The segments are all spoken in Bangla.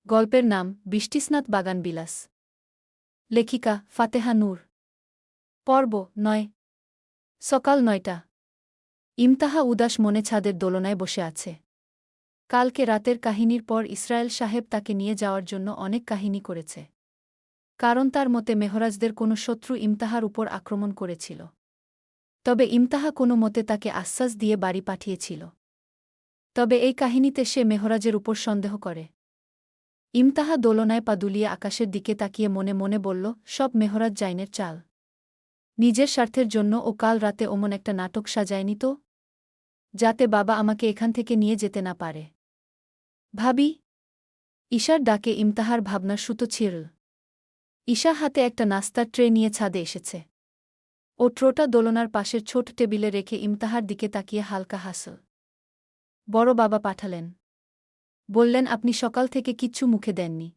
গল্পের নাম বৃষ্টিস্নাত বাগান বিলাস। লেখিকা ফাতেহা নূর। পর্ব ৯। সকাল ৯টা। ইমতাহা উদাস মনে ছাদের দোলনায় বসে আছে। কালকে রাতের কাহিনীর পর ইসরায়েল সাহেব তাকে নিয়ে যাওয়ার জন্য অনেক কাহিনী করেছে। কারণ তার মতে মেহরাজদের কোনো শত্রু ইমতাহার উপর আক্রমণ করেছিল। তবে ইমতাহা কোনো মতে তাকে আশ্বাস দিয়ে বাড়ি পাঠিয়েছিল। তবে এই কাহিনীতে সে মেহরাজের উপর সন্দেহ করে। ইমতাহা দোলনায় পা দুলিয়ে আকাশের দিকে তাকিয়ে মনে মনে বলল, সব মেহরাজ জাইনের চাল। নিজের স্বার্থের জন্য ও কাল রাতে ওমন একটা নাটক সাজায়নি তো, যাতে বাবা আমাকে এখান থেকে নিয়ে যেতে না পারে। ভাবি। ঈশার ডাকে ইমতাহার ভাবনার সুতো ছিঁড়ল। ঈশা হাতে একটা নাস্তার ট্রে নিয়ে ছাদে এসেছে। ও ট্রোটা দোলনার পাশের ছোট টেবিলে রেখে ইমতাহার দিকে তাকিয়ে হালকা হাসল। বড় বাবা পাঠালেন। বললেন, আপনি সকাল থেকে কিচ্ছু মুখে দেননি।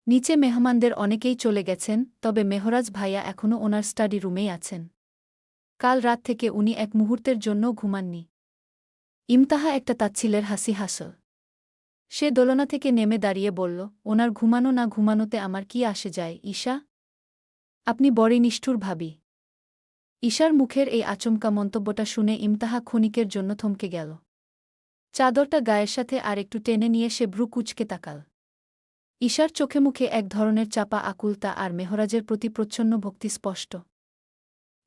নিচে মেহমানদের অনেকেই চলে গেছেন, তবে মেহরাজ ভাইয়া এখনও ওনার স্টাডি রুমেই আছেন। কাল রাত থেকে উনি এক মুহূর্তের জন্যও ঘুমাননি। ইমতাহা একটা তাচ্ছিলের হাসি হাসল। সে দোলনা থেকে নেমে দাঁড়িয়ে বলল, ওনার ঘুমানো না ঘুমানোতে আমার কি আসে যায় ঈশা? আপনি বড়ই নিষ্ঠুর ভাবি। ঈশার মুখের এই আচমকা মন্তব্যটা শুনে ইমতাহা ক্ষণিকের জন্য থমকে গেল। চাদরটা গায়ের সাথে আর একটু টেনে নিয়ে সে ভ্রু কুঁচকে তাকাল। ঈশার চোখে মুখে এক ধরনের চাপা আকুলতা আর মেহরাজের প্রতি প্রচ্ছন্ন ভক্তি স্পষ্ট।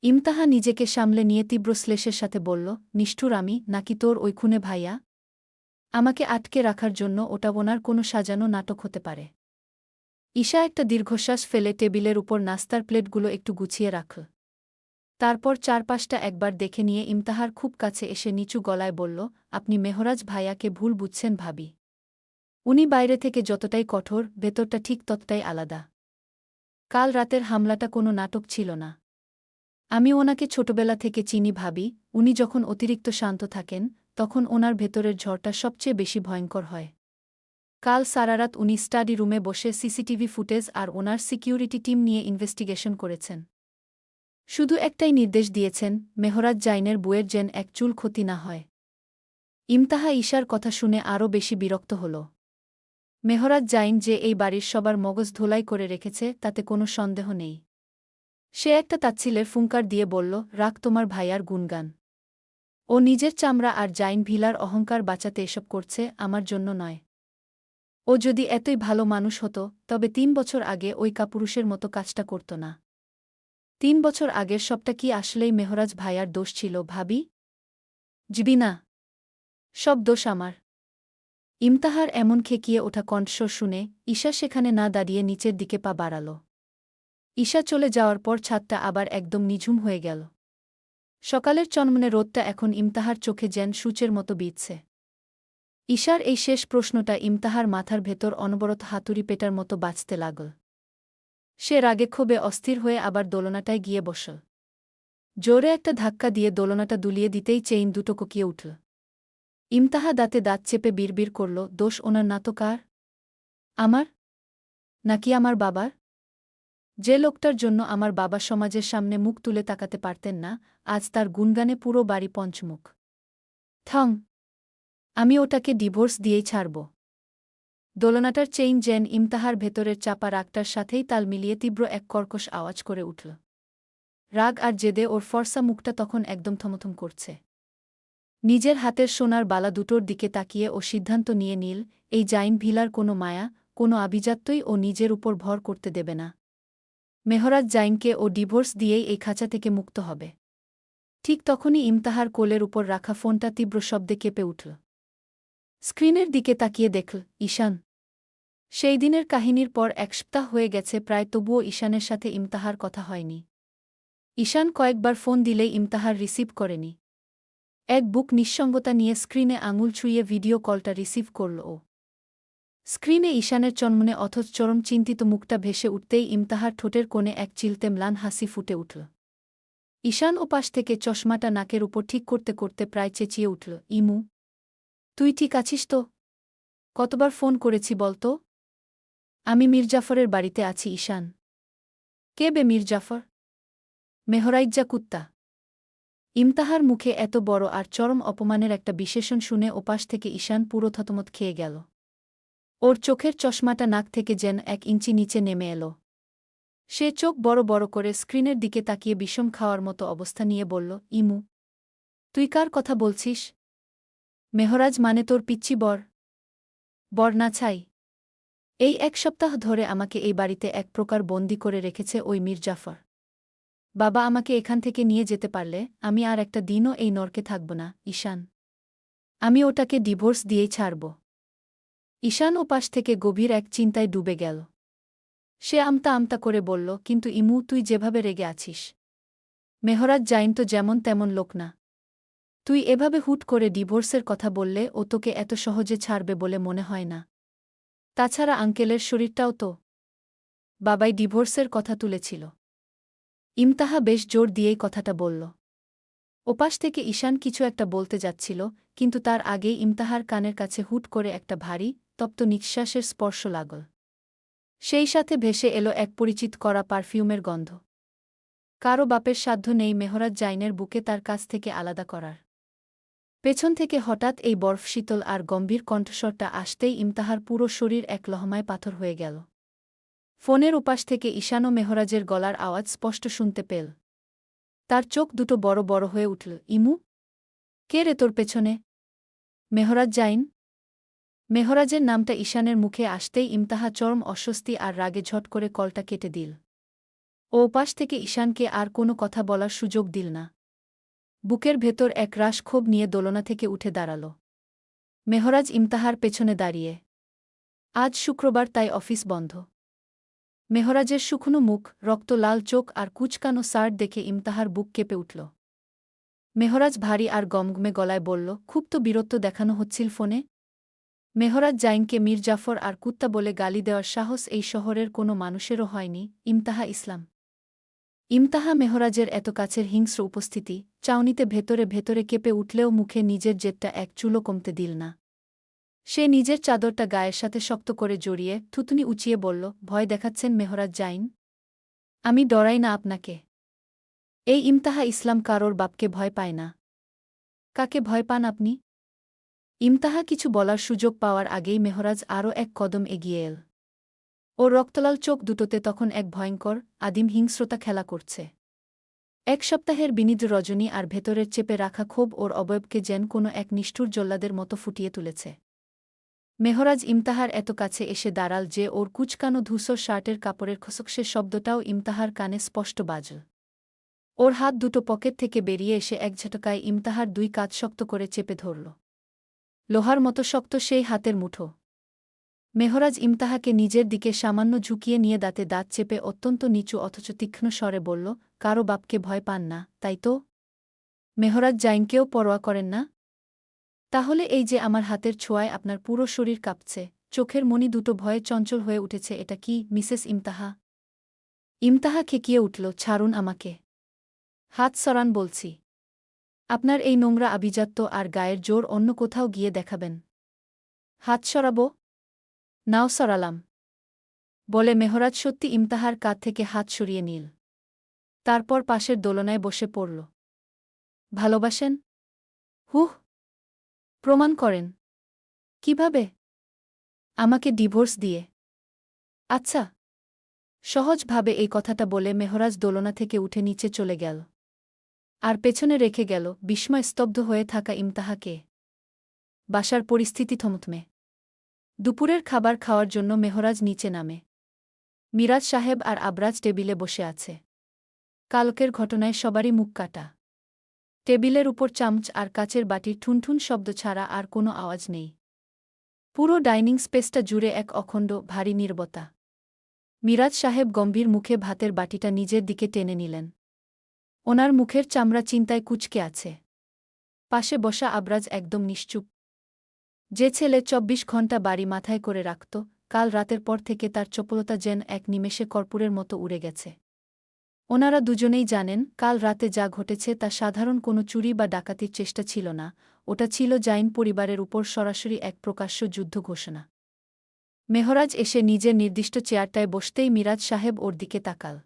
ইমতাহা নিজেকে সামলে নিয়ে তীব্র শ্লেষের সাথে বলল, নিষ্ঠুর আমি নাকি তোর ওই খুনে ভাইয়া? আমাকে আটকে রাখার জন্য ওটা ওনার কোনো সাজানো নাটক হতে পারে। ঈশা একটা দীর্ঘশ্বাস ফেলে টেবিলের উপর নাস্তার প্লেটগুলো একটু গুছিয়ে রাখল। তারপর চারপাশটা একবার দেখে নিয়ে ইমতাহার খুব কাছে এসে নিচু গলায় বলল, আপনি মেহরাজ ভাইয়াকে ভুল বুঝছেন ভাবি। উনি বাইরে থেকে যতটাই কঠোর, ভেতরটা ঠিক ততটাই আলাদা। কাল রাতের হামলাটা কোনো নাটক ছিল না। আমি ওনাকে ছোটবেলা থেকে চিনি ভাবি। উনি যখন অতিরিক্ত শান্ত থাকেন, তখন ওনার ভেতরের ঝড়টা সবচেয়ে বেশি ভয়ঙ্কর হয়। কাল সারারাত উনি স্টাডি রুমে বসে সিসিটিভি ফুটেজ আর ওনার সিকিউরিটি টিম নিয়ে ইনভেস্টিগেশন করেছেন। শুধু একটাই নির্দেশ দিয়েছেন, মেহরাজ জাইনের বউয়ের যেন এক চুল ক্ষতি না হয়। ইমতাহা ঈশার কথা শুনে আরও বেশি বিরক্ত হল। মেহরাজ জাইন যে এই বাড়ির সবার মগজ ধোলাই করে রেখেছে তাতে কোনো সন্দেহ নেই। সে একটা তাচ্ছিলের ফুঙ্কার দিয়ে বলল, রাখ তোমার ভাইয়ার গুণগান। ও নিজের চামড়া আর জাইন ভিলার অহংকার বাঁচাতে এসব করছে, আমার জন্য নয়। ও যদি এতই ভালো মানুষ হতো, তবে ৩ বছর আগে ওই কাপুরুষের মতো কাজটা করত না। ৩ বছর আগের সবটা কি আসলেই মেহরাজ ভাইয়ার দোষ ছিল ভাবি? জিবি না। সব দোষ আমার। ইমতাহার এমন খেকিয়ে ওঠা কণ্ঠস্বর শুনে ঈশা সেখানে না দাঁড়িয়ে নিচের দিকে পা বাড়াল। ঈশা চলে যাওয়ার পর ছাদটা আবার একদম নিঝুম হয়ে গেল। সকালের চনমনে রোদটা এখন ইমতাহার চোখে যেন সূচের মতো বিঁধছে। ঈশার এই শেষ প্রশ্নটা ইমতাহার মাথার ভেতর অনবরত হাতুড়ি পেটার মতো বাজতে লাগল। সে রাগে ক্ষোভে অস্থির হয়ে আবার দোলনাটায় গিয়ে বসল। জোরে একটা ধাক্কা দিয়ে দোলনাটা দুলিয়ে দিতেই চেইন দুটো কোকিয়ে উঠল। ইমতাহা দাঁতে দাঁত চেপে বিড়বিড় করল, দোষ ওনার না তো কার? আমার? নাকি আমার বাবার? যে লোকটার জন্য আমার বাবা সমাজের সামনে মুখ তুলে তাকাতে পারতেন না, আজ তার গুণগানে পুরো বাড়ি পঞ্চমুখ। থং। আমি ওটাকে ডিভোর্স দিয়েই ছাড়ব। দোলনাটার চেইন যেন ইমতাহার ভেতরের চাপা রাগটার সাথেই তাল মিলিয়ে তীব্র এক কর্কশ আওয়াজ করে উঠল। রাগ আর জেদে ওর ফর্সা মুখটা তখন একদম থমথম করছে। নিজের হাতের সোনার বালা দুটোর দিকে তাকিয়ে ও সিদ্ধান্ত নিয়ে নিল, এই জাইন ভিলার কোনো মায়া, কোনো আভিজাত্যই ও নিজের উপর ভর করতে দেবে না। মেহরাজ জাইনকে ও ডিভোর্স দিয়েই এই খাঁচা থেকে মুক্ত হবে। ঠিক তখনই ইমতাহার কোলের উপর রাখা ফোনটা তীব্র শব্দে কেঁপে উঠল। স্ক্রিনের দিকে তাকিয়ে দেখল, ঈশান। সেই দিনের কাহিনীর পর ১ সপ্তাহ হয়ে গেছে প্রায়, তবুও ঈশানের সাথে ইমতাহার কথা হয়নি। ঈশান কয়েকবার ফোন দিলেই ইমতাহার রিসিভ করেনি। এক বুক নিঃসঙ্গতা নিয়ে স্ক্রিনে আঙুল ছুঁয়ে ভিডিও কলটা রিসিভ করল ও। স্ক্রিনে ঈশানের চনমনে অথচ চরম চিন্তিত মুখটা ভেসে উঠতেই ইমতাহার ঠোঁটের কোণে এক চিলতে ম্লান হাসি ফুটে উঠল। ঈশান ওপাশ থেকে চশমাটা নাকের উপর ঠিক করতে করতে প্রায় চেঁচিয়ে উঠল, ইমু, তুই ঠিক আছিস তো? কতবার ফোন করেছি বলতো? আমি মির্জাফরের বাড়িতে আছি ঈশান। কে বে মির্জাফর? মেহরাইজ্জা কুত্তা। ইমতাহার মুখে এত বড় আর চরম অপমানের একটা বিশেষণ শুনে ওপাশ থেকে ঈশান পুরো থতমত খেয়ে গেল। ওর চোখের চশমাটা নাক থেকে যেন 1 ইঞ্চি নিচে নেমে এল। সে চোখ বড় বড় করে স্ক্রিনের দিকে তাকিয়ে বিষম খাওয়ার মতো অবস্থা নিয়ে বলল, ইমু, তুই কার কথা বলছিস? মেহরাজ মানে তোর পিচ্চি বর? বর না ছাই। এই 1 সপ্তাহ ধরে আমাকে এই বাড়িতে এক প্রকার বন্দি করে রেখেছে ওই মীর জাফর। বাবা আমাকে এখান থেকে নিয়ে যেতে পারলে আমি আর একটা দিনও এই নরকে থাকব না, ঈশান। আমি ওটাকে ডিভোর্স দিয়েই ছাড়ব। ঈশান ওপাশ থেকে গভীর এক চিন্তায় ডুবে গেল। সে আমতা আমতা করে বলল, কিন্তু ইমু, তুই যেভাবে রেগে আছিস, মেহরাজ জাইন তো যেমন তেমন লোক না। তুই এভাবে হুট করে ডিভোর্সের কথা বললে ও তোকে এত সহজে ছাড়বে বলে মনে হয় না। তাছাড়া আঙ্কেলের শরীরটাও তো। বাবাই ডিভোর্সের কথা তুলেছিল। ইমতাহা বেশ জোর দিয়েই কথাটা বলল। ওপাশ থেকে ঈশান কিছু একটা বলতে যাচ্ছিল, কিন্তু তার আগেই ইমতাহার কানের কাছে হুট করে একটা ভারী, তপ্ত নিঃশ্বাসের স্পর্শ লাগল। সেই সাথে ভেসে এলো এক পরিচিত করা পারফিউমের গন্ধ। কারও বাপের সাধ্য নেই মেহরাজ জাইনের বুকে তার কাছ থেকে আলাদা করার। পেছন থেকে হঠাৎ এই বরফশীতল আর গম্ভীর কণ্ঠস্বরটা আসতেই ইমতাহার পুরো শরীর এক লহমায় পাথর হয়ে গেল। ফোনের ওপাশ থেকে ঈশান ও মেহরাজের গলার আওয়াজ স্পষ্ট শুনতে পেল। তার চোখ দুটো বড় বড় হয়ে উঠল। ইমু, কে রে তোর পেছনে? মেহরাজ জাইন। মেহরাজের নামটা ঈশানের মুখে আসতেই ইমতাহা চরম অস্বস্তি আর রাগে ঝট করে কলটা কেটে দিল। ও ওপাশ থেকে ঈশানকে আর কোনো কথা বলার সুযোগ দিল না। বুকের ভেতর এক রাশ ক্ষোভ নিয়ে দোলনা থেকে উঠে দাঁড়াল। মেহরাজ ইমতাহার পেছনে দাঁড়িয়ে। আজ শুক্রবার, তাই অফিস বন্ধ। মেহরাজের শুকনো মুখ, রক্ত লাল চোখ আর কুচকানো শার্ট দেখে ইমতাহার বুক কেঁপে উঠল। মেহরাজ ভারী আর গমগমে গলায় বলল, খুব তো বীরত্ব দেখানো হচ্ছিল ফোনে। মেহরাজ জাইনকে মীর জাফর আর কুত্তা বলে গালি দেওয়ার সাহস এই শহরের কোনো মানুষেরও হয়নি। ইমতাহা ইসলাম। ইমতাহা মেহরাজের এত কাছের হিংস্র উপস্থিতি চাউনিতে ভেতরে ভেতরে কেঁপে উঠলেও মুখে নিজের জেদটা এক চুলো কমতে দিল না। সে নিজের চাদরটা গায়ের সাথে শক্ত করে জড়িয়ে থুতনি উঁচিয়ে বলল, ভয় দেখাচ্ছেন মেহরাজ জাইন? আমি ডরাই না আপনাকে। এই ইমতাহা ইসলাম কারোর বাপকে ভয় পায় না। কাকে ভয় পান আপনি? ইমতাহা কিছু বলার সুযোগ পাওয়ার আগেই মেহরাজ আরও এক কদম এগিয়ে এল। ওর রক্তলাল চোখ দুটোতে তখন এক ভয়ঙ্কর, আদিম হিংস্রতা খেলা করছে। 1 সপ্তাহের বিনিদ্র রজনী আর ভেতরের চেপে রাখা ক্ষোভ ওর অবয়বকে যেন কোনো এক নিষ্ঠুর জল্লাদের মতো ফুটিয়ে তুলেছে। মেহরাজ ইমতাহার এত কাছে এসে দাঁড়াল যে ওর কুচকানো ধূসর শার্টের কাপড়ের খসখসে শব্দটাও ইমতাহার কানে স্পষ্ট বাজল। ওর হাত দুটো পকেট থেকে বেরিয়ে এসে এক ঝটকায় ইমতাহার 2 কাঁধ শক্ত করে চেপে ধরল। লোহার মতো শক্ত সেই হাতের মুঠো। মেহরাজ ইমতাহাকে নিজের দিকে সামান্য ঝুঁকিয়ে নিয়ে দাঁতে দাঁত চেপে অত্যন্ত নিচু অথচ তীক্ষ্ণ স্বরে বলল, কারো বাপকে ভয় পান না, তাই তো? মেহরাজ জাইনকেও পরোয়া করেন না? তাহলে এই যে আমার হাতের ছোঁয়ায় আপনার পুরো শরীর কাঁপছে, চোখের মণি দুটো ভয়ে চঞ্চল হয়ে উঠেছে, এটা কি, মিসেস ইমতাহা? ইমতাহা খেকিয়ে উঠল, ছাড়ুন আমাকে। হাত সরান বলছি। আপনার এই নোংরা আভিজাত্য আর গায়ের জোর অন্য কোথাও গিয়ে দেখাবেন। হাত সরাব? নাও সরালাম। বলে মেহরাজ সত্যি ইমতাহার কাঁধ থেকে হাত সরিয়ে নিল। তারপর পাশের দোলনায় বসে পড়ল। ভালোবাসেন? হুহ। প্রমাণ করেন। কিভাবে? আমাকে ডিভোর্স দিয়ে। আচ্ছা। সহজভাবে এই কথাটা বলে মেহরাজ দোলনা থেকে উঠে নিচে চলে গেল। আর পেছনে রেখে গেল বিস্ময় স্তব্ধ হয়ে থাকা ইমতাহাকে। বাসার পরিস্থিতি থমথমে। দুপুরের খাবার খাওয়ার জন্য মেহরাজ নিচে নামে। মিরাজ সাহেব আর আবরাজ টেবিলে বসে আছে। কালকের ঘটনায় সবারই মুখ কাটা। টেবিলের উপর চামচ আর কাচের বাটির ঠুনঠুন শব্দ ছাড়া আর কোনো আওয়াজ নেই। পুরো ডাইনিং স্পেসটা জুড়ে এক অখণ্ড, ভারী নীরবতা। মিরাজ সাহেব গম্ভীর মুখে ভাতের বাটিটা নিজের দিকে টেনে নিলেন। ওনার মুখের চামড়া চিন্তায় কুঁচকে আছে। পাশে বসা আবরাজ একদম নিশ্চুপ। যে ছেলে 24 ঘণ্টা বাড়ি মাথায় করে রাখত, কাল রাতের পর থেকে তার চপলতা যেন এক নিমেষে কর্পূরের মতো উড়ে গেছে। ওনারা দুজনেই জানেন, কাল রাতে যা ঘটেছে তা সাধারণ কোনো চুরি বা ডাকাতির চেষ্টা ছিল না, ওটা ছিল জাইন পরিবারের উপর সরাসরি এক প্রকাশ্য যুদ্ধ ঘোষণা। মেহরাজ এসে নিজের নির্দিষ্ট চেয়ারটায় বসতেই মিরাজ সাহেব ওর দিকে তাকাল।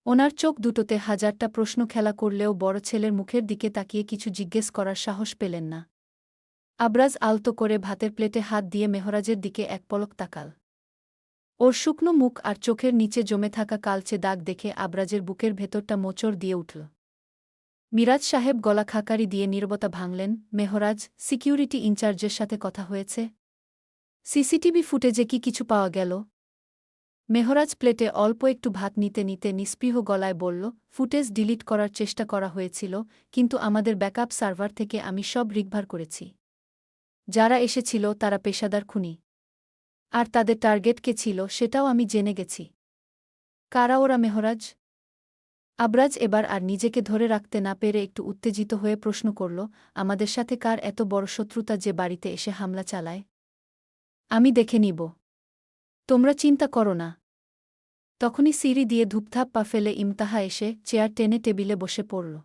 ওনার চোখ দুটোতে হাজারটা প্রশ্ন খেলা করলেও বড় ছেলের মুখের দিকে তাকিয়ে কিছু জিজ্ঞেস করার সাহস পেলেন না। আবরাজ আলতো করে ভাতের প্লেটে হাত দিয়ে মেহরাজের দিকে এক পলক তাকাল। ওর শুকনো মুখ আর চোখের নিচে জমে থাকা কালচে দাগ দেখে আবরাজের বুকের ভেতরটা মোচড় দিয়ে উঠল। মিরাজ সাহেব গলা খাকারি দিয়ে নীরবতা ভাঙলেন। মেহরাজ, সিকিউরিটি ইনচার্জের সাথে কথা হয়েছে? সিসিটিভি ফুটেজে কি কিছু পাওয়া গেল? মেহরাজ প্লেটে অল্প একটু ভাত নিতে নিতে নিস্পৃহ গলায় বলল, ফুটেজ ডিলিট করার চেষ্টা করা হয়েছিল, কিন্তু আমাদের ব্যাকআপ সার্ভার থেকে আমি সব রিকভার করেছি। যারা এসেছিল তারা পেশাদার খুনি। আর তাদের টার্গেট কে ছিল সেটাও আমি জেনে গেছি। কারা ওরা মেহরাজ? আবরাজ এবার আর নিজেকে ধরে রাখতে না পেরে একটু উত্তেজিত হয়ে প্রশ্ন করল, আমাদের সাথে কার এত বড় শত্রুতা যে বাড়িতে এসে হামলা চালায়? আমি দেখে নিব। তোমরা চিন্তা করো না। তখনই সিঁড়ি দিয়ে ধূপধাপ পা ফেলে ইমতাহা এসে চেয়ার টেনে টেবিলে বসে পড়ল।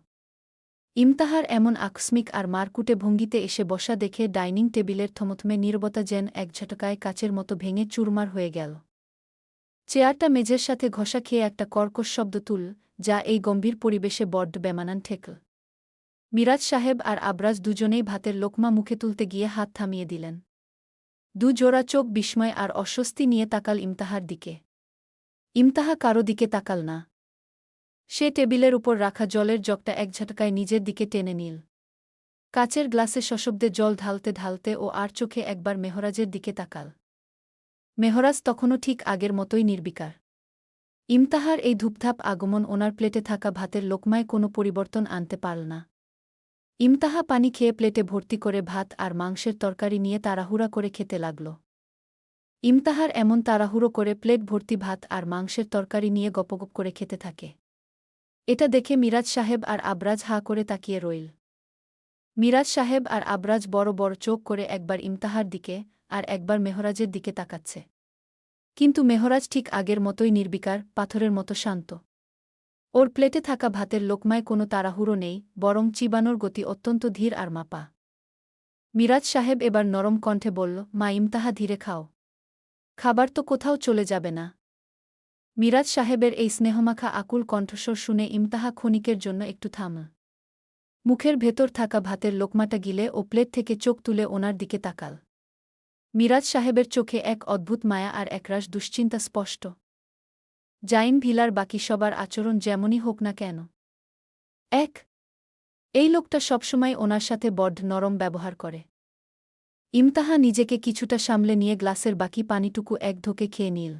ইমতাহার এমন আকস্মিক আর মারকুটে ভঙ্গিতে এসে বসা দেখে ডাইনিং টেবিলের থমথমে নীরবতা যেন এক ঝটকায় কাচের মতো ভেঙে চুরমার হয়ে গেল। চেয়ারটা মেঝের সাথে ঘষা খেয়ে একটা কর্কশ শব্দ তুল, যা এই গম্ভীর পরিবেশে বড্ড বেমানান ঠেকল। মিরাজ সাহেব আর আবরাজ দুজনেই ভাতের লোকমা মুখে তুলতে গিয়ে হাত থামিয়ে দিলেন। দু জোড়া চোখ বিস্ময় আর অস্বস্তি নিয়ে তাকাল ইমতাহার দিকে। ইমতাহা কারো দিকে তাকাল না। সে টেবিলের উপর রাখা জলের জগটা এক ঝটকায় নিজের দিকে টেনে নিল। কাচের গ্লাসে সশব্দে জল ঢালতে ঢালতে ও আর চোখে একবার মেহরাজের দিকে তাকাল। মেহরাজ তখনও ঠিক আগের মতোই নির্বিকার। ইমতাহার এই ধূপধাপ আগমন ওনার প্লেটে থাকা ভাতের লোকমায় কোনো পরিবর্তন আনতে পারল না। ইমতাহা পানি খেয়ে প্লেটে ভর্তি করে ভাত আর মাংসের তরকারি নিয়ে তাড়াহুড়া করে খেতে লাগল। ইমতাহার এমন তাড়াহুড়ো করে প্লেট ভর্তি ভাত আর মাংসের তরকারি নিয়ে গপগপ করে খেতে থাকে। এটা দেখে মিরাজ সাহেব আর আবরাজ হাঁ করে তাকিয়ে রইল। মিরাজ সাহেব আর আবরাজ বড় বড় চোখ করে একবার ইমতাহার দিকে আর একবার মেহরাজের দিকে তাকাচ্ছে। কিন্তু মেহরাজ ঠিক আগের মতোই নির্বিকার, পাথরের মতো শান্ত। ওর প্লেটে থাকা ভাতের লোকমায় কোনো তাড়াহুড়ো নেই, বরং চিবানোর গতি অত্যন্ত ধীর আর মাপা। মিরাজ সাহেব এবার নরম কণ্ঠে বলল, মা, ইমতাহা, ধীরে খাও। খাবার তো কোথাও চলে যাবে না। মিরাজ সাহেবের এই স্নেহমাখা আকুল কণ্ঠস্বর শুনে ইমতাহা ক্ষণিকের জন্য একটু থামল। মুখের ভেতর থাকা ভাতের লোকমাটা গিলে ও প্লেট থেকে চোখ তুলে ওনার দিকে তাকাল। মিরাজ সাহেবের চোখে এক অদ্ভুত মায়া আর একরাশ দুশ্চিন্তা স্পষ্ট। জাইন ভিলার বাকি সবার আচরণ যেমনই হোক না কেন, এই লোকটা সবসময় ওনার সাথে বড্ড নরম ব্যবহার করে। ইমতাহা নিজেকে কিছুটা সামলে নিয়ে গ্লাসের বাকি পানিটুকু এক ঢোকে খেয়ে নিল।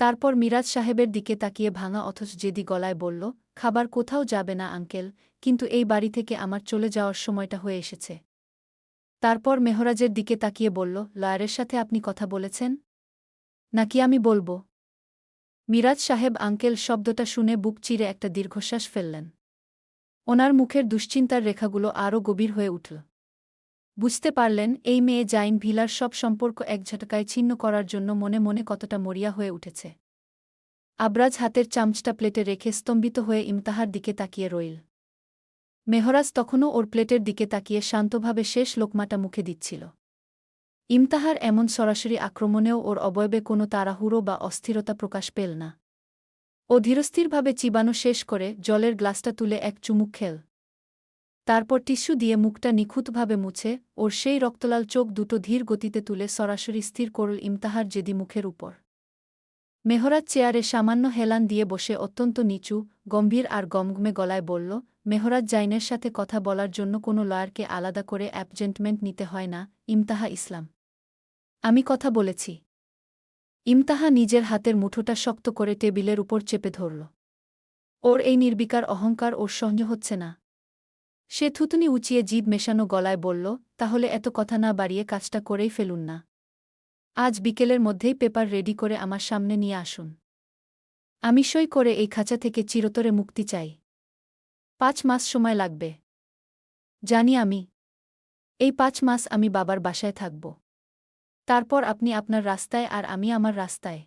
তারপর মিরাজ সাহেবের দিকে তাকিয়ে ভাঙা অথচ জেদি গলায় বলল, খাবার কোথাও যাবে না আঙ্কেল, কিন্তু এই বাড়ি থেকে আমার চলে যাওয়ার সময়টা হয়ে এসেছে। তারপর মেহরাজের দিকে তাকিয়ে বলল, লয়ারের সাথে আপনি কথা বলেছেন? নাকি আমি বলবো? মিরাজ সাহেব আঙ্কেল শব্দটা শুনে বুক চিরে একটা দীর্ঘশ্বাস ফেললেন। ওনার মুখের দুশ্চিন্তার রেখাগুলো আরও গভীর হয়ে উঠল। বুঝতে পারলেন এই মেয়ে জাইন ভিলার সব সম্পর্ক এক ঝটকায় ছিন্ন করার জন্য মনে মনে কতটা মরিয়া হয়ে উঠেছে। আবরাজ হাতের চামচটা প্লেটে রেখে স্তম্ভিত হয়ে ইমতাহার দিকে তাকিয়ে রইল। মেহরাজ তখনও ওর প্লেটের দিকে তাকিয়ে শান্তভাবে শেষ লোকমাটা মুখে দিচ্ছিল। ইমতাহার এমন সরাসরি আক্রমণেও ওর অবয়বে কোনো তাড়াহুড়ো বা অস্থিরতা প্রকাশ পেল না। ও ধীরস্থিরভাবে চিবানো শেষ করে জলের গ্লাসটা তুলে এক চুমুক খেল। তারপর টিস্যু দিয়ে মুখটা নিখুঁতভাবে মুছে ওর সেই রক্তলাল চোখ দুটো ধীর গতিতে তুলে সরাসরি স্থির করল ইমতাহার জেদি মুখের উপর। মেহরাজ চেয়ারে সামান্য হেলান দিয়ে বসে অত্যন্ত নিচু, গম্ভীর আর গমগমে গলায় বলল, মেহরাজ জাইনের সাথে কথা বলার জন্য কোনো লয়ারকে আলাদা করে অ্যাপয়েন্টমেন্ট নিতে হয় না, ইমতাহা ইসলাম। আমি কথা বলেছি। ইমতাহা নিজের হাতের মুঠোটা শক্ত করে টেবিলের উপর চেপে ধরল। ওর এই নির্বিকার অহংকার ওর সহ্য হচ্ছে না। সে থুতুনি উঁচিয়ে জিভ মেশানো গলায় বলল, তাহলে এত কথা না বাড়িয়ে কাজটা করেই ফেলুন না। আজ বিকেলের মধ্যেই পেপার রেডি করে আমার সামনে নিয়ে আসুন। আমি সই করে এই খাঁচা থেকে চিরতরে মুক্তি চাই। 5 মাস সময় লাগবে। জানি আমি। এই 5 মাস আমি বাবার বাসায় থাকব। তারপর আপনি আপনার রাস্তায় আর আমি আমার রাস্তায়।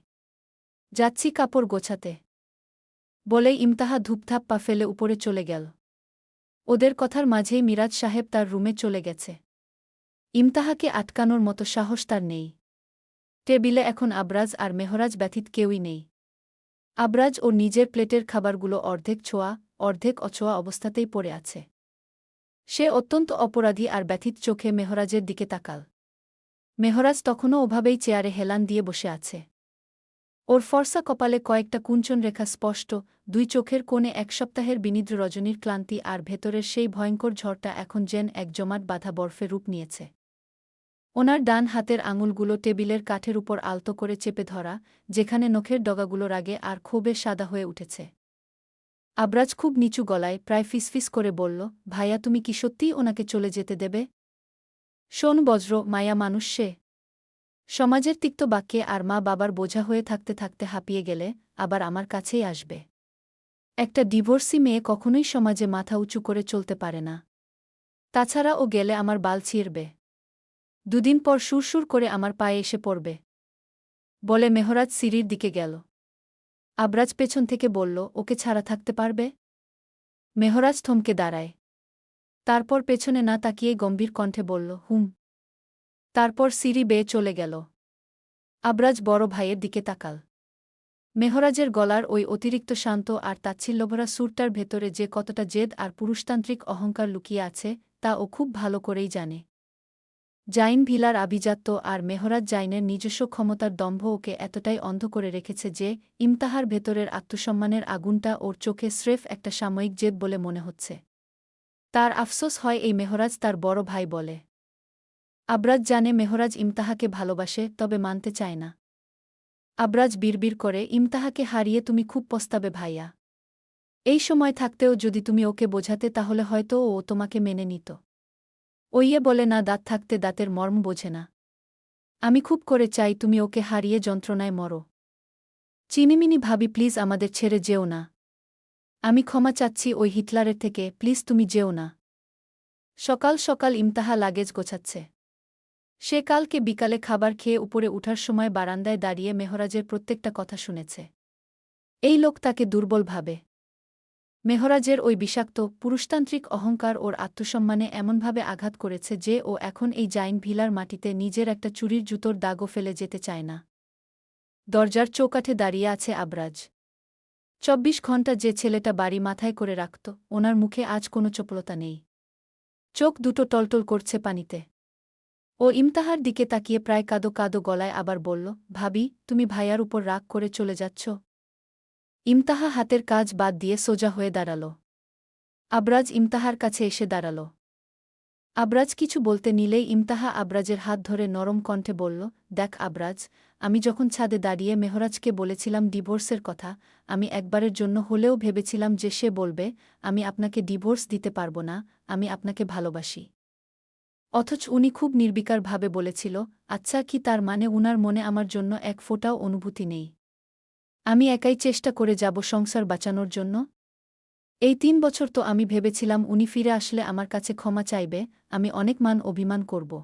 যাচ্ছি কাপড় গোছাতে। বলেই ইমতাহা ধূপধাপ পা ফেলে উপরে চলে গেল। ওদের কথার মাঝেই মিরাজ সাহেব তার রুমে চলে গেছে। ইমতাহাকে আটকানোর মতো সাহস তার নেই। টেবিলে এখন আবরাজ আর মেহরাজ ব্যতীত কেউই নেই। আবরাজ ওর নিজের প্লেটের খাবারগুলো অর্ধেক ছোঁয়া, অর্ধেক অছোয়া অবস্থাতেই পড়ে আছে। সে অত্যন্ত অপরাধী আর ব্যথিত চোখে মেহরাজের দিকে তাকাল। মেহরাজ তখনও ওভাবেই চেয়ারে হেলান দিয়ে বসে আছে। ওর ফর্সা কপালে কয়েকটা কুঞ্চন রেখা স্পষ্ট, দুই চোখের কোণে এক সপ্তাহের বিনিদ্র রজনীর ক্লান্তি আর ভেতরের সেই ভয়ঙ্কর ঝড়টা এখন যেন এক জমাট বাঁধা বরফে রূপ নিয়েছে। ওনার ডান হাতের আঙুলগুলো টেবিলের কাঠের উপর আলতো করে চেপে ধরা, যেখানে নখের ডগাগুলো রাগে আর ক্ষোভে সাদা হয়ে উঠেছে। আবরাজ খুব নিচু গলায় প্রায় ফিসফিস করে বলল, ভাইয়া তুমি কি সত্যিই ওনাকে চলে যেতে দেবে? শোন বজ্র, মায়া মানুষ সে। সমাজের তিক্ত বাক্যে আর মা বাবার বোঝা হয়ে থাকতে থাকতে হাঁপিয়ে গেলে আবার আমার কাছেই আসবে। একটা ডিভোর্সি মেয়ে কখনোই সমাজে মাথা উঁচু করে চলতে পারে না। তাছাড়া ও গেলে আমার বাল ছিঁড়বে। দুদিন পর সুরসুর করে আমার পায়ে এসে পড়বে। বলে মেহরাজ সিঁড়ির দিকে গেল। আবরাজ পেছন থেকে বলল, ওকে ছাড়া থাকতে পারবে? মেহরাজ থমকে দাঁড়ায়। তারপর পেছনে না তাকিয়ে গম্ভীর কণ্ঠে বলল, হুম। তারপর সিঁড়ি বেয়ে চলে গেল। আবরাজ বড় ভাইয়ের দিকে তাকাল। মেহরাজের গলার ওই অতিরিক্ত শান্ত আর তাচ্ছিল্যভরা সুরটার ভেতরে যে কতটা জেদ আর পুরুষতান্ত্রিক অহংকার লুকিয়ে আছে তা ও খুব ভালো করেই জানে। জাইন ভিলার আভিজাত্য আর মেহরাজ জাইনের নিজস্ব ক্ষমতার দম্ভ ওকে এতটাই অন্ধ করে রেখেছে যে ইমতাহার ভেতরের আত্মসম্মানের আগুনটা ওর চোখে স্রেফ একটা সাময়িক জেদ বলে মনে হচ্ছে। তার আফসোস হয় এই মেহরাজ তার বড় ভাই বলে। আবরাজ জানে মেহরাজ ইমতাহাকে ভালোবাসে, তবে মানতে চায় না। আবরাজ বিড়বিড় করে, ইমতাহাকে হারিয়ে তুমি খুব পস্তাবে ভাইয়া। এই সময় থাকতেও যদি তুমি ওকে বোঝাতে তাহলে হয়তো ও তোমাকে মেনে নিত। ওইয়ে বলে না, দাঁত থাকতে দাঁতের মর্ম বোঝে না। আমি খুব করে চাই তুমি ওকে হারিয়ে যন্ত্রণায় মরো। চিনিমিনি ভাবি, প্লিজ আমাদের ছেড়ে যেও না। আমি ক্ষমা চাচ্ছি ওই হিটলারের থেকে, প্লিজ তুমি যেও না। সকাল সকাল ইমতাহা লাগেজ গোছাচ্ছে। সে কালকে বিকালে খাবার খেয়ে উপরে উঠার সময় বারান্দায় দাঁড়িয়ে মেহরাজের প্রত্যেকটা কথা শুনেছে। এই লোক তাকে দুর্বল ভাবে। মেহরাজের ওই বিষাক্ত পুরুষতান্ত্রিক অহংকার ওর আত্মসম্মানে এমনভাবে আঘাত করেছে যে ও এখন এই জাইন ভিলার মাটিতে নিজের একটা চুরির জুতোর দাগও ফেলে যেতে চায় না। দরজার চৌকাঠে দাঁড়িয়ে আছে আবরাজ। ২৪ ঘণ্টা যে ছেলেটা বাড়ি মাথায় করে রাখত, ওনার মুখে আজ কোনো চপলতা নেই। চোখ দুটো টলটল করছে পানিতে। ও ইমতাহার দিকে তাকিয়ে প্রায় কাঁদো কাঁদো গলায় আবার বলল, ভাবি, তুমি ভাইয়ার উপর রাগ করে চলে যাচ্ছ? ইমতাহা হাতের কাজ বাদ দিয়ে সোজা হয়ে দাঁড়াল। আবরাজ ইমতাহার কাছে এসে দাঁড়াল। আবরাজ কিছু বলতে নিলেই ইমতাহা আবরাজের হাত ধরে নরম কণ্ঠে বলল, দেখ আবরাজ, আমি যখন ছাদে দাঁড়িয়ে মেহরাজকে বলেছিলাম ডিভোর্সের কথা, আমি একবারের জন্য হলেও ভেবেছিলাম যে সে বলবে, আমি আপনাকে ডিভোর্স দিতে পারব না, আমি আপনাকে ভালোবাসি। অথচ উনি খুব নির্বিকারভাবে বলেছিল, আচ্ছা, কি তার মানে উনার মনে আমার জন্য এক ফোঁটাও অনুভূতি নেই? আমি একাই চেষ্টা করে যাব সংসার বাঁচানোর জন্য? এই ৩ বছর তো আমি ভেবেছিলাম উনি ফিরে আসলে আমার কাছে ক্ষমা চাইবে, আমি অনেক মান অভিমান করব।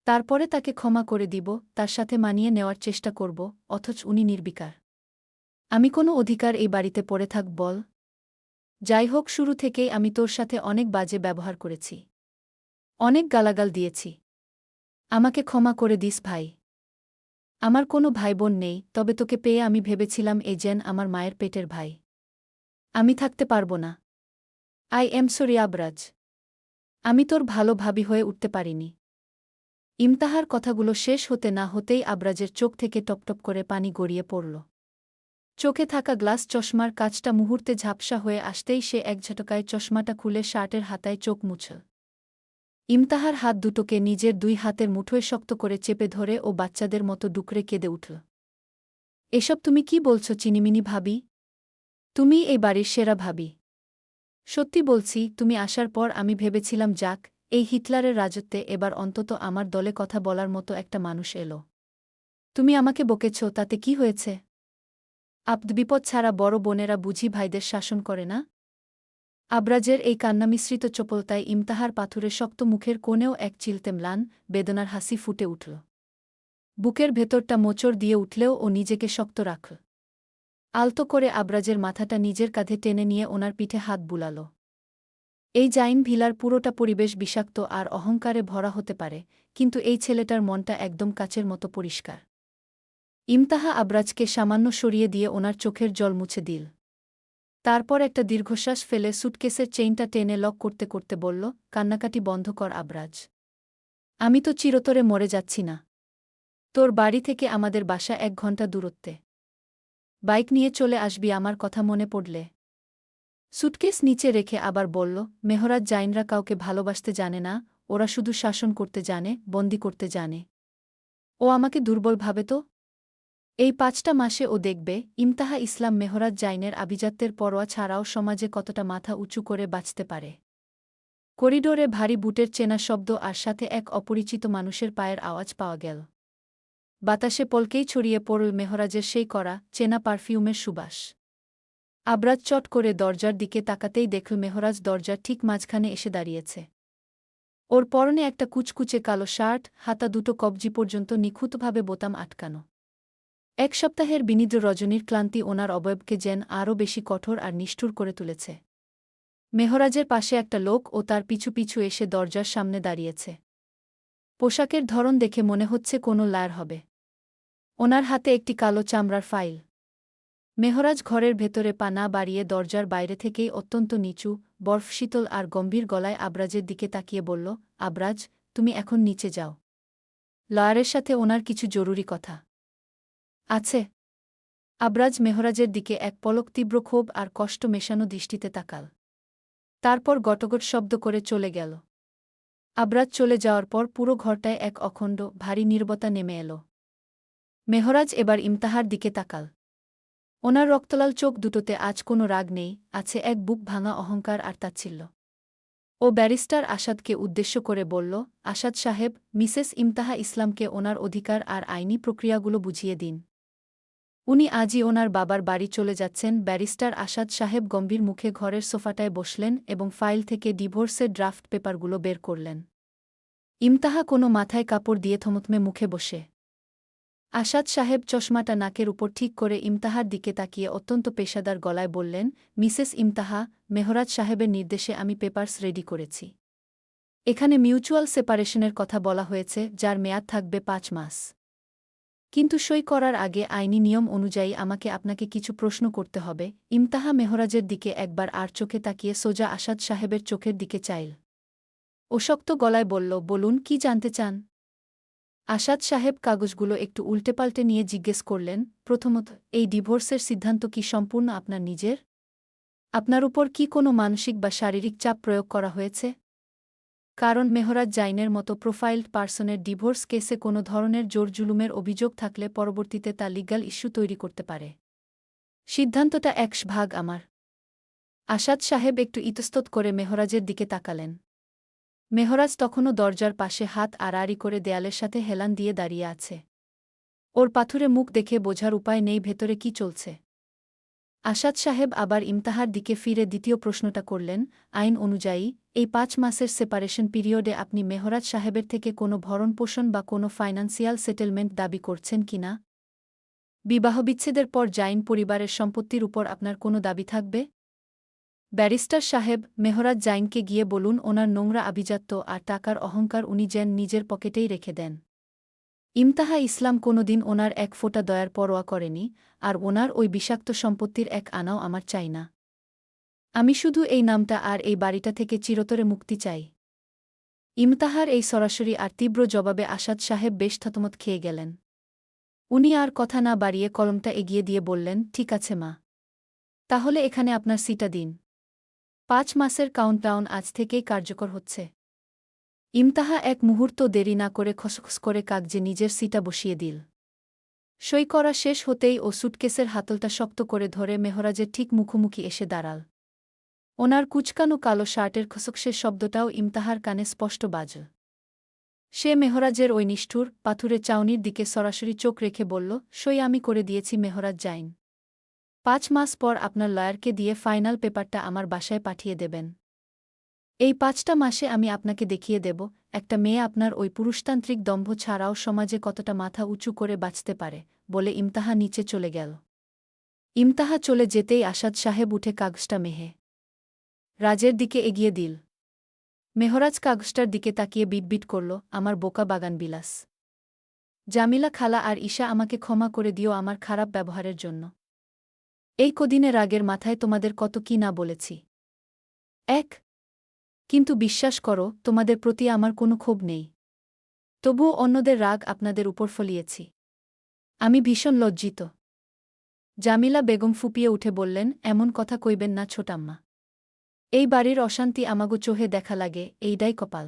তারপরে তাকে ক্ষমা করে দিব, তার সাথে মানিয়ে নেওয়ার চেষ্টা করব, অথচ উনি নির্বিকার। আমি কোনো অধিকার এই বাড়িতে পড়ে থাক বল? যাই হোক, শুরু থেকেই আমি তোর সাথে অনেক বাজে ব্যবহার করেছি। অনেক গালাগাল দিয়েছি। আমাকে ক্ষমা করে দিস ভাই। আমার কোনো ভাইবোন নেই, তবে তোকে পেয়ে আমি ভেবেছিলাম এ যেন আমার মায়ের পেটের ভাই। আমি থাকতে পারব না। I am sorry Abraz. আমি তোর ভালো ভাবি হয়ে উঠতে পারিনি। ইমতাহার কথাগুলো শেষ হতে না হতেই আবরাজের চোখ থেকে টপটপ করে পানি গড়িয়ে পড়ল। চোখে থাকা গ্লাস চশমার কাচটা মুহূর্তে ঝাপসা হয়ে আসতেই সে এক ঝটকায় চশমাটা খুলে শার্টের হাতায় চোখ মুছল। ইমতাহার হাত দুটোকে নিজের ২ হাতের মুঠোয় শক্ত করে চেপে ধরে ও বাচ্চাদের মতো ডুকরে কেঁদে উঠল। এসব তুমি কি বলছ চিনিমিনি ভাবি? তুমি এই বাড়ির সেরা ভাবি। সত্যি বলছি, তুমি আসার পর আমি ভেবেছিলাম যাক, এই হিটলারের রাজত্বে এবার অন্তত আমার দলে কথা বলার মতো একটা মানুষ এলো। তুমি আমাকে বকেছ, তাতে কি হয়েছে? বিপদ ছাড়া বড় বোনেরা বুঝি ভাইদের শাসন করে না? আবরাজের এই কান্নামিশ্রিত চপলতায় ইমতাহার পাথুরে শক্ত মুখের কোণেও এক চিলতে ম্লান বেদনার হাসি ফুটে উঠল। বুকের ভেতরটা মোচড় দিয়ে উঠলেও ও নিজেকে শক্ত রাখল। আলতো করে আবরাজের মাথাটা নিজের কাঁধে টেনে নিয়ে ওনার পিঠে হাত বুলাল। এই জাইন ভিলার পুরোটা পরিবেশ বিষাক্ত আর অহংকারে ভরা হতে পারে, কিন্তু এই ছেলেটার মনটা একদম কাচের মতো পরিষ্কার। ইমতাহা আবরাজকে সামান্য সরিয়ে দিয়ে ওনার চোখের জল মুছে দিল। তারপর একটা দীর্ঘশ্বাস ফেলে সুটকেসের চেইনটা টেনে লক করতে করতে বলল, কান্নাকাটি বন্ধ কর আবরাজ। আমি তো চিরতরে মরে যাচ্ছি না। তোর বাড়ি থেকে আমাদের বাসা 1 ঘন্টা দূরত্বে। বাইক নিয়ে চলে আসবি আমার কথা মনে পড়লে। সুটকেস নিচে রেখে আবার বলল, মেহরাজ জাইনরা কাউকে ভালোবাসতে জানে না, ওরা শুধু শাসন করতে জানে, বন্দি করতে জানে। ও আমাকে দুর্বল ভাবে তো? এই 5টা মাসে ও দেখবে ইমতাহা ইসলাম মেহরাজ জাইনের আভিজাত্যের পরোয়া ছাড়াও সমাজে কতটা মাথা উঁচু করে বাঁচতে পারে। করিডোরে ভারী বুটের চেনা শব্দ আর সাথে এক অপরিচিত মানুষের পায়ের আওয়াজ পাওয়া গেল। বাতাসে পলকেই ছড়িয়ে পড়ল মেহরাজের সেই করা চেনা পারফিউমের সুবাস। আবরাজ চট করে দরজার দিকে তাকাতেই দেখল মেহরাজ দরজার ঠিক মাঝখানে এসে দাঁড়িয়েছে। ওর পরনে একটা কুচকুচে কালো শার্ট, হাতা দুটো কবজি পর্যন্ত নিখুঁতভাবে বোতাম আটকানো। 1 সপ্তাহের বিনিদ্র রজনীর ক্লান্তি ওনার অবয়বকে যেন আরও বেশি কঠোর আর নিষ্ঠুর করে তুলেছে। মেহরাজের পাশে একটা লোক ও তার পিছু পিছু এসে দরজার সামনে দাঁড়িয়েছে। পোশাকের ধরন দেখে মনে হচ্ছে কোনো লায়ার হবে। ওনার হাতে একটি কালো চামড়ার ফাইল। মেহরাজ ঘরের ভেতরে পা না বাড়িয়ে দরজার বাইরে থেকেই অত্যন্ত নিচু, বরফশীতল আর গম্ভীর গলায় আবরাজের দিকে তাকিয়ে বলল, আবরাজ, তুমি এখন নিচে যাও। লয়ারের সাথে ওনার কিছু জরুরি কথা আছে। আবরাজ মেহরাজের দিকে এক পলক তীব্র ক্ষোভ আর কষ্ট মেশানো দৃষ্টিতে তাকাল। তারপর গটগট শব্দ করে চলে গেল। আবরাজ চলে যাওয়ার পর পুরো ঘরটায় এক অখণ্ড, ভারী নীরবতা নেমে এল। মেহরাজ এবার ইমতাহার দিকে তাকাল। ওনার রক্তলাল চোখ দুটোতে আজ কোনো রাগ নেই, আছে এক বুক ভাঙা অহংকার আর তাচ্ছিল্য। ও ব্যারিস্টার আসাদকে উদ্দেশ্য করে বলল, আসাদ সাহেব, মিসেস ইমতাহা ইসলামকে ওনার অধিকার আর আইনি প্রক্রিয়াগুলো বুঝিয়ে দিন। উনি আজই ওনার বাবার বাড়ি চলে যাচ্ছেন। ব্যারিস্টার আসাদ সাহেব গম্ভীর মুখে ঘরের সোফাটায় বসলেন এবং ফাইল থেকে ডিভোর্সের ড্রাফট পেপারগুলো বের করলেন। ইমতাহা কোনো মাথায় কাপড় দিয়ে থমথমে মুখে বসে। আসাদ সাহেব চশমাটা নাকের উপর ঠিক করে ইমতাহার দিকে তাকিয়ে অত্যন্ত পেশাদার গলায় বললেন, মিসেস ইমতাহা, মেহরাজ সাহেবের নির্দেশে আমি পেপারস রেডি করেছি। এখানে মিউচুয়াল সেপারেশনের কথা বলা হয়েছে, যার মেয়াদ থাকবে 5 মাস। কিন্তু সই করার আগে আইনি নিয়ম অনুযায়ী আমাকে আপনাকে কিছু প্রশ্ন করতে হবে। ইমতাহা মেহরাজের দিকে একবার আর চোখে তাকিয়ে সোজা আসাদ সাহেবের চোখের দিকে চাইল। ও শক্ত গলায় বলল, বলুন, কি জানতে চান? আসাদ সাহেব কাগজগুলো একটু উল্টেপাল্টে নিয়ে জিজ্ঞেস করলেন, প্রথমত, এই ডিভোর্সের সিদ্ধান্ত কি সম্পূর্ণ আপনার নিজের? আপনার উপর কি কোনো মানসিক বা শারীরিক চাপ প্রয়োগ করা হয়েছে? কারণ মেহরাজ জাইনের মতো প্রোফাইলড পার্সনের ডিভোর্স কেসে কোনো ধরনের জোর-জুলুমের অভিযোগ থাকলে পরবর্তীতে তা লিগ্যাল ইস্যু তৈরি করতে পারে। সিদ্ধান্তটা 100% আমার। আসাদ সাহেব একটু ইতস্তত করে মেহরাজের দিকে তাকালেন। মেহরাজ তখনও দরজার পাশে হাত আড়াআড়ি করে দেয়ালের সাথে হেলান দিয়ে দাঁড়িয়ে আছে। ওর পাথুরে মুখ দেখে বোঝার উপায় নেই ভেতরে কি চলছে। আসাদ সাহেব আবার ইমতাহার দিকে ফিরে দ্বিতীয় প্রশ্নটা করলেন, আইন অনুযায়ী, এই 5 মাসের সেপারেশন পিরিয়ডে আপনি মেহরাজ সাহেবের থেকে কোনো ভরণপোষণ বা কোনো ফাইন্যান্সিয়াল সেটেলমেন্ট দাবি করছেন কিনা? বিবাহবিচ্ছেদের পর জাইন পরিবারের সম্পত্তির উপর আপনার কোনো দাবি থাকবে? ব্যারিস্টার সাহেব, মেহরাজ জাইনকে গিয়ে বলুন ওনার নোংরা আভিজাত্য আর টাকার অহংকার উনি যেন নিজের পকেটেই রেখে দেন। ইমতাহা ইসলাম কোনোদিন ওনার 1 ফোঁটা দয়ার পরোয়া করেনি, আর ওনার ওই বিষাক্ত সম্পত্তির 1 আনাও আমার চাই না। আমি শুধু এই নামটা আর এই বাড়িটা থেকে চিরতরে মুক্তি চাই। ইমতাহার এই সরাসরি আর তীব্র জবাবে আসাদ সাহেব বেশ থতমত খেয়ে গেলেন। উনি আর কথা না বাড়িয়ে কলমটা এগিয়ে দিয়ে বললেন, ঠিক আছে মা। তাহলে এখানে আপনার সিটা দিন। 5 মাসের কাউন্টডাউন আজ থেকেই কার্যকর হচ্ছে। ইমতাহা এক মুহূর্ত দেরি না করে খসখস করে কাগজে নিজের সিটা বসিয়ে দিল। সই করা শেষ হতেই ও সুটকেসের হাতলটা শক্ত করে ধরে মেহরাজের ঠিক মুখোমুখি এসে দাঁড়াল। ওনার কুচকানো কালো শার্টের খসখসের শব্দটাও ইমতাহার কানে স্পষ্ট বাজল। সে মেহরাজের ওই নিষ্ঠুর, পাথুরে চাউনির দিকে সরাসরি চোখ রেখে বলল, সই আমি করে দিয়েছি মেহরাজ জাইন। 5 মাস পর আপনার লয়ারকে দিয়ে ফাইনাল পেপারটা আমার বাসায় পাঠিয়ে দেবেন। এই 5টা মাসে আমি আপনাকে দেখিয়ে দেব, একটা মেয়ে আপনার ওই পুরুষতান্ত্রিক দম্ভ ছাড়াও সমাজে কতটা মাথা উঁচু করে বাঁচতে পারে, বলে ইমতাহা নিচে চলে গেল। ইমতাহা চলে যেতেই আসাদ সাহেব উঠে কাগজটা রাজের দিকে এগিয়ে দিল। মেহরাজ কাগজটার দিকে তাকিয়ে বিটবিট করল, আমার বোকা বাগান বিলাস। জামিলা খালা আর ঈশা আমাকে ক্ষমা করে দিও আমার খারাপ ব্যবহারের জন্য। এই কদিনে রাগের মাথায় তোমাদের কত কি না বলেছি। কিন্তু বিশ্বাস করো, তোমাদের প্রতি আমার কোনো ক্ষোভ নেই। তবুও অন্যদের রাগ আপনাদের উপর ফলিয়েছি। আমি ভীষণ লজ্জিত। জামিলা বেগম ফুপিয়ে উঠে বললেন, এমন কথা কইবেন না ছোটাম্মা। এই বাড়ির অশান্তি আমাগো চোহে দেখা লাগে, এইডাই কপাল।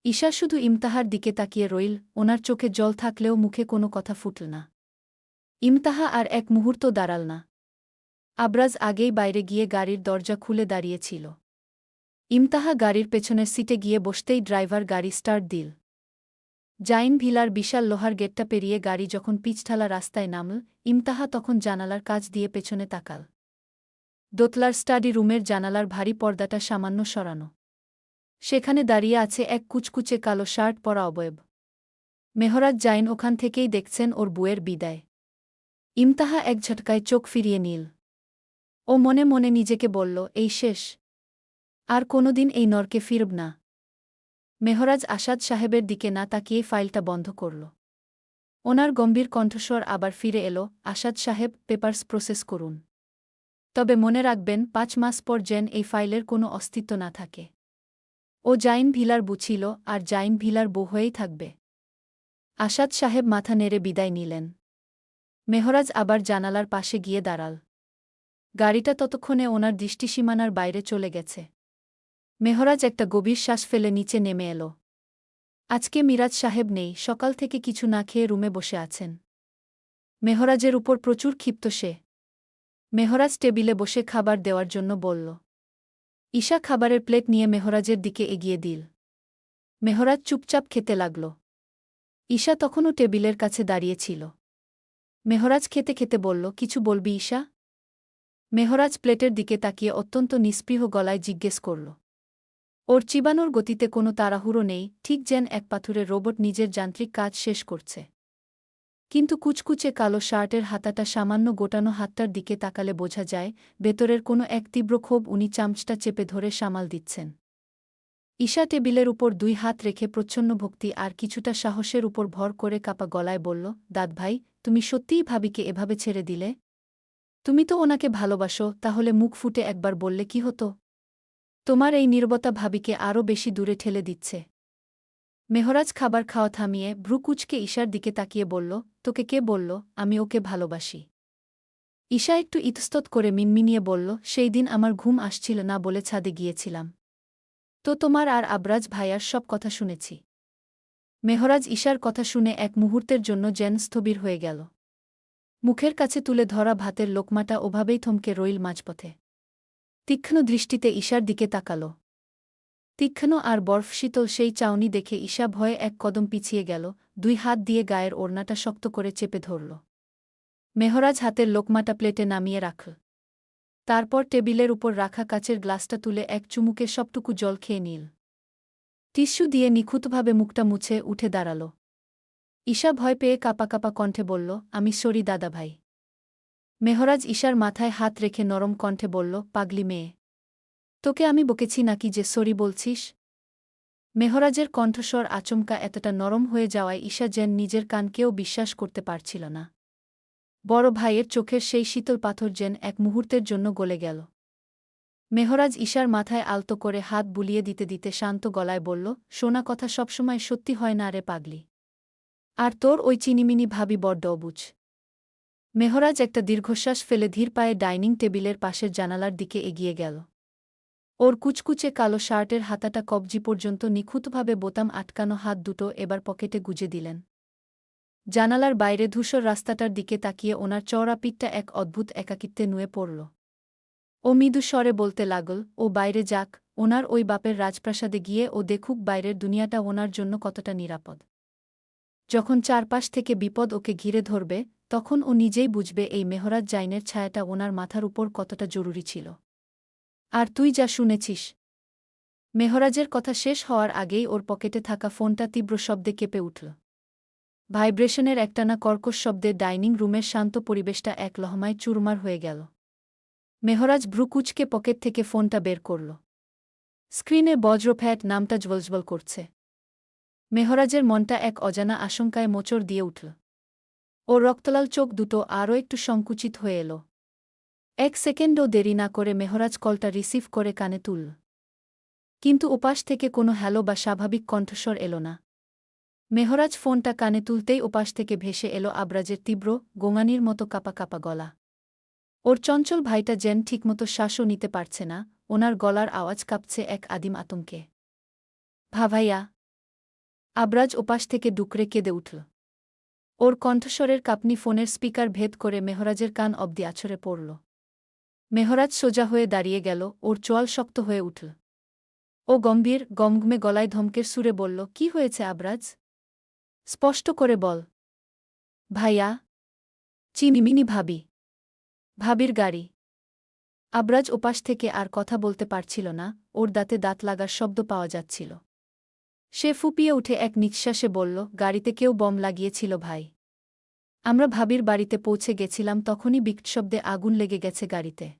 ঈশা শুধু ইমতাহার দিকে তাকিয়ে রইল, ওনার চোখে জল থাকলেও মুখে কোনো কথা ফুটল না। ইমতাহা আর এক মুহূর্ত দাঁড়াল না। আবরাজ আগেই বাইরে গিয়ে গাড়ির দরজা খুলে দাঁড়িয়েছিল। ইমতাহা গাড়ির পেছনের সিটে গিয়ে বসতেই ড্রাইভার গাড়ি স্টার্ট দিল। জাইন ভিলার বিশাল লোহার গেটটা পেরিয়ে গাড়ি যখন পিচঢালা রাস্তায় নামল, ইমতাহা তখন জানালার কাছ দিয়ে পেছনে তাকাল। দোতলার স্টাডি রুমের জানালার ভারী পর্দাটা সামান্য সরানো। সেখানে দাঁড়িয়ে আছে এক কুচকুচে কালো শার্ট পরা অবয়ব। মেহরাজ জাইন ওখান থেকেই দেখছেন ওর বুয়ের বিদায়। ইমতাহা এক ঝটকায় চোখ ফিরিয়ে নিল। ও মনে মনে নিজেকে বলল, এই শেষ। আর কোনোদিন এই নরকে ফিরব না। মেহরাজ আসাদ সাহেবের দিকে না তাকিয়ে ফাইলটা বন্ধ করল। ওনার গম্ভীর কণ্ঠস্বর আবার ফিরে এলো, আসাদ সাহেব, পেপারস প্রসেস করুন। তবে মনে রাখবেন 5 মাস পর যেন এই ফাইলের কোনো অস্তিত্ব না থাকে। ও জাইন ভিলার বুঝিল, আর জাইন ভিলার বউ হয়েই থাকবে। আসাদ সাহেব মাথা নেড়ে বিদায় নিলেন। মেহরাজ আবার জানালার পাশে গিয়ে দাঁড়াল। গাড়িটা ততক্ষণে ওনার দৃষ্টিসীমানার বাইরে চলে গেছে। মেহরাজ একটা গভীর শ্বাস ফেলে নিচে নেমে এল। আজকে মিরাজ সাহেব নেই, সকাল থেকে কিছু না খেয়ে রুমে বসে আছেন। মেহরাজের উপর প্রচুর ক্ষিপ্ত সে। মেহরাজ টেবিলে বসে খাবার দেওয়ার জন্য বলল। ঈশা খাবারের প্লেট নিয়ে মেহরাজের দিকে এগিয়ে দিল। মেহরাজ চুপচাপ খেতে লাগল। ঈশা তখনও টেবিলের কাছে দাঁড়িয়েছিল। মেহরাজ খেতে খেতে বলল, কিছু বলবি ঈশা? মেহরাজ প্লেটের দিকে তাকিয়ে অত্যন্ত নিস্পৃহ গলায় জিজ্ঞেস করল। ওর চিবানোর গতিতে কোনো তাড়াহুড়ো নেই, ঠিক যেন এক পাথুরের রোবট নিজের যান্ত্রিক কাজ শেষ করছে। কিন্তু কুচকুচে কালো শার্টের হাতাটা সামান্য গোটানো হাতটার দিকে তাকালে বোঝা যায়, ভেতরের কোনো এক তীব্র ক্ষোভ উনি চামচটা চেপে ধরে সামাল দিচ্ছেন। ঈশা টেবিলের উপর 2 হাত রেখে প্রচ্ছন্ন ভক্তি আর কিছুটা সাহসের উপর ভর করে কাপা গলায় বলল, দাদভাই, তুমি সত্যিই ভাবিকে এভাবে ছেড়ে দিলে? তুমি তো ওনাকে ভালোবাসো, তাহলে মুখ ফুটে একবার বললে কি হতো? তোমার এই নীরবতা ভাবিকে আরও বেশি দূরে ঠেলে দিচ্ছে। মেহরাজ খাবার খাওয়া থামিয়ে ভ্রু কুঁচকে ঈশার দিকে তাকিয়ে বলল, তোকে কে বলল আমি ওকে ভালোবাসি? ঈশা একটু ইতস্তত করে মিনমিনিয়ে বলল, সেই দিন আমার ঘুম আসছিল না বলে ছাদে গিয়েছিলাম। তো তোমার আর আবরাজ ভাইয়ার সব কথা শুনেছি। মেহরাজ ঈশার কথা শুনে এক মুহূর্তের জন্য যেন স্থবির হয়ে গেল। মুখের কাছে তুলে ধরা ভাতের লোকমাটা ওভাবেই থমকে রইল মাঝপথে। তীক্ষ্ণ দৃষ্টিতে ঈশার দিকে তাকাল। তীক্ষ্ণ আর বরফশীতল সেই চাউনি দেখে ঈশা ভয়ে এক কদম পিছিয়ে গেল, 2 হাত দিয়ে গায়ের ওড়নাটা শক্ত করে চেপে ধরল। মেহরাজ হাতের লোকমাটা প্লেটে নামিয়ে রাখল। তারপর টেবিলের উপর রাখা কাচের গ্লাসটা তুলে এক চুমুকে সবটুকু জল খেয়ে নিল। টিস্যু দিয়ে নিখুঁতভাবে মুখটা মুছে উঠে দাঁড়াল। ঈশা ভয় পেয়ে কাঁপা কাঁপা কণ্ঠে বলল, আমি সরি দাদাভাই। মেহরাজ ঈশার মাথায় হাত রেখে নরম কণ্ঠে বলল, পাগলি মেয়ে, তোকে আমি বকেছি নাকি যে সরি বলছিস? মেহরাজের কণ্ঠস্বর আচমকা এতটা নরম হয়ে যাওয়ায় ঈশা যেন নিজের কানকেও বিশ্বাস করতে পারছিল না। বড় ভাইয়ের চোখের সেই শীতল পাথর যেন এক মুহূর্তের জন্য গলে গেল। মেহরাজ ঈশার মাথায় আলতো করে হাত বুলিয়ে দিতে দিতে শান্ত গলায় বলল, শোনা কথা সবসময় সত্যি হয় না রে পাগলি। আর তোর ওই চিনিমিনি ভাবি বড্ড অবুঝ। মেহরাজ একটা দীর্ঘশ্বাস ফেলে ধীর পায়ে ডাইনিং টেবিলের পাশের জানালার দিকে এগিয়ে গেল। ওর কুচকুচে কালো শার্টের হাতাটা কবজি পর্যন্ত নিখুঁতভাবে বোতাম আটকানো হাত দুটো এবার পকেটে গুজে দিলেন। জানালার বাইরে ধূসর রাস্তাটার দিকে তাকিয়ে ওনার চওড়া পিঠটা এক অদ্ভুত একাকিত্বে নুয়ে পড়ল। ও মৃদু স্বরে বলতে লাগল, ও বাইরে যাক, ওনার ওই বাপের রাজপ্রাসাদে গিয়ে ও দেখুক বাইরের দুনিয়াটা ওনার জন্য কতটা নিরাপদ। যখন চারপাশ থেকে বিপদ ওকে ঘিরে ধরবে, তখন ও নিজেই বুঝবে এই মেহরাজ জাইনের ছায়াটা ওনার মাথার উপর কতটা জরুরি ছিল। আর তুই যা শুনেছিস? মেহরাজের কথা শেষ হওয়ার আগেই ওর পকেটে থাকা ফোনটা তীব্র শব্দে কেঁপে উঠল। ভাইব্রেশনের একটানা কর্কশ শব্দে ডাইনিং রুমের শান্ত পরিবেশটা এক লহমায় চুরমার হয়ে গেল। মেহরাজ ভ্রু কুঁচকে পকেট থেকে ফোনটা বের করল। স্ক্রিনে বজ্রফ্যাট নামটা জ্বলজ্বল করছে। মেহরাজের মনটা এক অজানা আশঙ্কায় মোচড় দিয়ে উঠল। ওর রক্তলাল চোখ দুটো আরও একটু সংকুচিত হয়ে এল। এক সেকেন্ডও দেরি না করে মেহরাজ কলটা রিসিভ করে কানে তুলল। কিন্তু ওপাশ থেকে কোনো হ্যালো বা স্বাভাবিক কণ্ঠস্বর এল না। মেহরাজ ফোনটা কানে তুলতেই ওপাশ থেকে ভেসে এলো আবরাজের তীব্র, গোঙানির মতো কাপা কাপা গলা। ওর চঞ্চল ভাইটা যেন ঠিকমতো শ্বাসও নিতে পারছে না, ওনার গলার আওয়াজ কাঁপছে এক আদিম আতঙ্কে। ভাভাইয়া। আবরাজ ওপাশ থেকে ডুকরে কেঁদে উঠল। ওর কণ্ঠস্বরের কাঁপনি ফোনের স্পিকার ভেদ করে মেহরাজের কান অবধি আছড়ে পড়ল। মেহরাজ সোজা হয়ে দাঁড়িয়ে গেল, ওর চোয়াল শক্ত হয়ে উঠল। ও গম্ভীর, গমগমে গলায় ধমকের সুরে বলল, কি হয়েছে আবরাজ? স্পষ্ট করে বল। ভাইয়া। চিমিমিনি ভাবি। ভাবির গাড়ি। আবরাজ ওপাশ থেকে আর কথা বলতে পারছিল না, ওর দাঁতে দাঁত লাগার শব্দ পাওয়া যাচ্ছিল। সে ফুপিয়ে উঠে এক নিঃশ্বাসে বলল, গাড়িতে কেউ বম লাগিয়েছিল ভাই। আমরা ভাবির বাড়িতে পৌঁছে গেছিলাম, তখনই বিকটশব্দে আগুন লেগে গেছে গাড়িতে।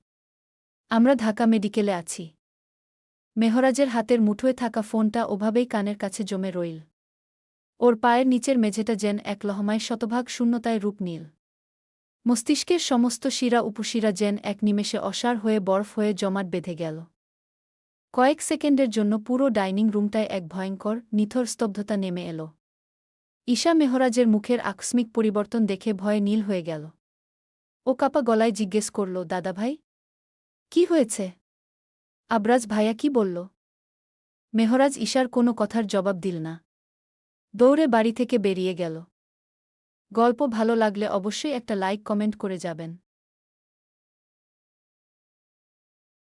আমরা ঢাকা মেডিকেলে আছি। মেহরাজের হাতের মুঠোয় থাকা ফোনটা ওভাবেই কানের কাছে জমে রইল। ওর পায়ের নিচের মেঝেটা যেন এক লহমায় শতভাগ শূন্যতায় রূপ নিল। মস্তিষ্কের সমস্ত শিরা উপশিরা যেন এক নিমেষে অসার হয়ে বরফ হয়ে জমাট বেঁধে গেল। কয়েক সেকেন্ডের জন্য পুরো ডাইনিং রুমটায় এক ভয়ঙ্কর, নিথর স্তব্ধতা নেমে এল। ঈশা মেহরাজের মুখের আকস্মিক পরিবর্তন দেখে ভয়ে নীল হয়ে গেল। ও কাপা গলায় জিজ্ঞেস করল, দাদাভাই? কি হয়েছে? আবরাজ ভাইয়া কি বলল? মেহরাজ ঈশার কোনো কথার জবাব দিল না। দৌড়ে বাড়ি থেকে বেরিয়ে গেল। গল্প ভালো লাগলে অবশ্যই একটা লাইক কমেন্ট করে যাবেন।